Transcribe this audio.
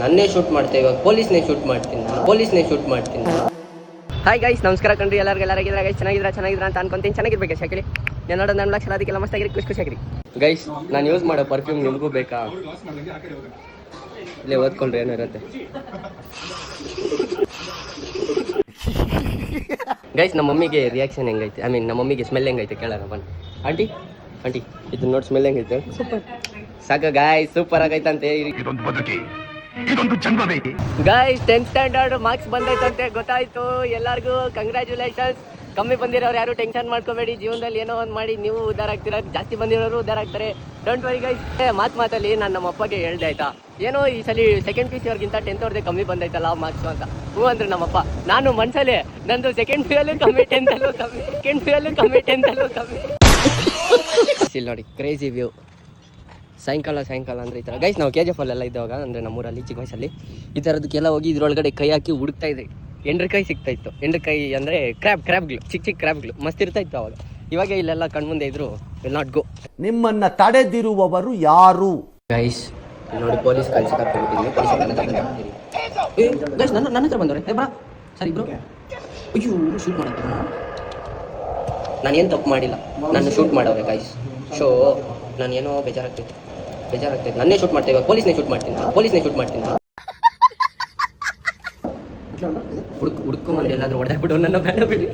ನನ್ನೇ ಶೂಟ್ ಮಾಡ್ತೇವೆ ಇವಾಗ ಪೊಲೀಸ್ನೇ ಶೂಟ್ ಮಾಡ್ತೀನಿ ಹಾಯ್ ಗೈಸ್, ನಮಸ್ಕಾರ ಕಣ್ರಿ. ಎಲ್ಲರಿಗಿದ್ರೆ ಗೈಸ್ ಚೆನ್ನಾಗಿದ್ರ ಅಂತ ಅನ್ಕೊಂತೀನಿ. ಚೆನ್ನಾಗಿರ್ಬೇಕು ಶಾಕಿಲಿ. ನಾನು ನೋಡೋದು ನನ್ನ ಲಕ್ಷ ಅದಕ್ಕೆಲ್ಲ ಮಸ್ತಾಗಿರಿ, ಖುಷಿಯಾಗಿರಿ ಗೈಸ್. ನಾನು ಯೂಸ್ ಮಾಡೋ ಪರ್ಫ್ಯೂಮ್ ನಿಮಗೂ ಬೇಕಾ? ಇಲ್ಲೇ ಓದ್ಕೊಂಡ್ರೆ ಏನೋ ಇರುತ್ತೆ ಗೈಸ್. ನಮ್ಮ ಮಮ್ಮಿಗೆ ರಿಯಾಕ್ಷನ್ ಹೆಂಗೈತೆ, ನಮ್ಮ ಮಮ್ಮಿಗೆ ಸ್ಮೆಲ್ ಹೆಂಗೈತೆ ಕೇಳೋಣ ಬನ್ನಿ. ಆಂಟಿ ಇದನ್ನ ನೋಡಿ ಸ್ಮೆಲ್ ಹೆಂಗೈತೆ? ಸೂಪರ್ ಸಾಕು ಗಾಯ್ಸ್, ಸೂಪರ್ ಆಗೈತಂತೆ. ಗೈಸ್ 10th ಸ್ಟ್ಯಾಂಡರ್ಡ್ ಮಾರ್ಕ್ಸ್ ಬಂದೈತಂತೆ, ಗೊತ್ತಾಯ್ತು ಎಲ್ಲರಿಗೂ. ಕಂಗ್ರ್ಯಾಚುಲೇಷನ್ಸ್. ಕಮ್ಮಿ ಬಂದಿರೋರು ಯಾರು ಟೆನ್ಷನ್ ಮಾಡ್ಕೋಬೇಡಿ, ಜೀವನದಲ್ಲಿ ಏನೋ ಒಂದು ಮಾಡಿ ನೀವು ಉದ್ದಾರ ಆಗ್ತೀರ. ಜಾಸ್ತಿ ಬಂದಿರೋರು ಉದ್ದಾರ ಆಗ್ತಾರೆ, ಡೋಂಟ್ ವರಿ ಗೈಸ್. ಮಾತಲ್ಲಿ ನಾನು ನಮ್ಮ ಅಪ್ಪಗೆ ಹೇಳ್ದೆ ಆಯ್ತಾ, ಏನೋ ಈ ಸಲ ಸೆಕೆಂಡ್ ಪಿ ಸಿ ಅವ್ರಿಗಿಂತ 10th ಅವ್ರದ್ದೇ ಕಮ್ಮಿ ಬಂದೈತಲ್ಲ ಮಾರ್ಕ್ಸ್ ಅಂತ. ಹ್ಞೂ ಅಂದ್ರೆ ನಮ್ಮಪ್ಪ. ನಾನು ಮನ್ಸಲ್ಲೇ ನಂದು ಸೆಕೆಂಡ್ ಪಿ ಯಲ್ಲೂ ಕಮ್ಮಿ, 10th ಅಲ್ಲೂ ಕಮ್ಮಿ. ಇಲ್ಲಿ ನೋಡಿ ಕ್ರೇಜಿ ವ್ಯೂ. ಸಾಯಂಕಾಲ ಅಂದರೆ ಈ ಥರ ಗೈಸ್. ನಾವು KGF ಅಲ್ಲೆಲ್ಲ ಇದ್ದಾಗ ಅಂದರೆ ನಮ್ಮೂರಲ್ಲಿ ಚಿಕ್ಕ ವಯಸ್ಸಲ್ಲಿ ಈ ಥರದಕ್ಕೆಲ್ಲ ಹೋಗಿ ಇದ್ರೊಳಗಡೆ ಕೈ ಹಾಕಿ ಹುಡುಕ್ತಾ ಇದ್ದೆ. ಎಂಡ್ರಕಾಯಿ ಸಿಗ್ತಾ ಇತ್ತು. ಎಂಡ್ರಕಾಯಿ ಅಂದರೆ ಕ್ರ್ಯಾಬ್ಗಳು, ಚಿಕ್ಕ ಕ್ರ್ಯಾಬ್ಗಳು ಮಸ್ತ್ ಇರ್ತಾ ಇತ್ತು ಅವಾಗ. ಇವಾಗ ಇಲ್ಲೆಲ್ಲ ಕಣ್ಮುಂದೆ ಇದ್ರು ವಿಲ್ ನಾಟ್ ಗೋ. ನಿಮ್ಮನ್ನ ತಡೆದಿರುವವರು ಯಾರು? ಗೈಸ್ ನೋಡಿ ಪೊಲೀಸ್ ಕಳ್ಸಿ ಕರ್ಕೊಂಡ್ಬಿಟ್ಟಿದ್ದೀನಿ. ಗೈಸ್ ನನ್ನ ಹತ್ರ ಬಂದವ್ರೆ. ಬಾ ಸರಿ ಬ್ರೋ. ಅಯ್ಯೋ ಶೂಟ್ ಮಾಡೋದು ನಾನೇನು ತಪ್ಪು ಮಾಡಿಲ್ಲ, ನಾನು ಶೂಟ್ ಮಾಡವ್ರೆ ಗೈಸ್. ಶೋ ನಾನೇನೋ ಬೇಜಾರಾಗ್ತೈತೆ. ನನ್ನೇ ಶೂಟ್ ಮಾಡ್ತೇವೆ ಇವಾಗ ಪೊಲೀಸ್ನೇ ಶೂಟ್ ಮಾಡ್ತೀನಿ. ಹುಡ್ಕೊಂಬಂದು ಎಲ್ಲಾದ್ರೂ ಹೊಡೆದಾಕ್ಬಿಟ್ಟು ನನ್ನ ಬೇಡ ಬಿಡಿ.